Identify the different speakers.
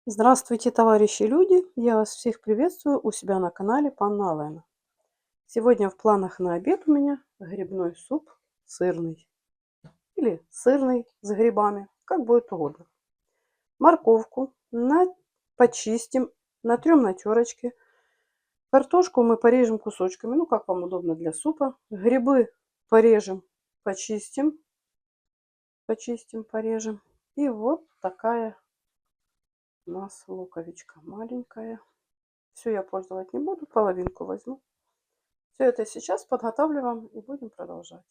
Speaker 1: Здравствуйте, товарищи люди! Я вас всех приветствую у себя на канале Панна Алена. Сегодня в планах на обед у меня грибной суп сырный или сырный с грибами, как будет угодно. Морковку почистим, натрем на терочке. Картошку мы порежем кусочками, ну как вам удобно для супа. Грибы порежем, порежем. И вот такая у нас луковичка маленькая. Все я пользовать не буду, половинку возьму. Все это сейчас подготавливаем и будем продолжать.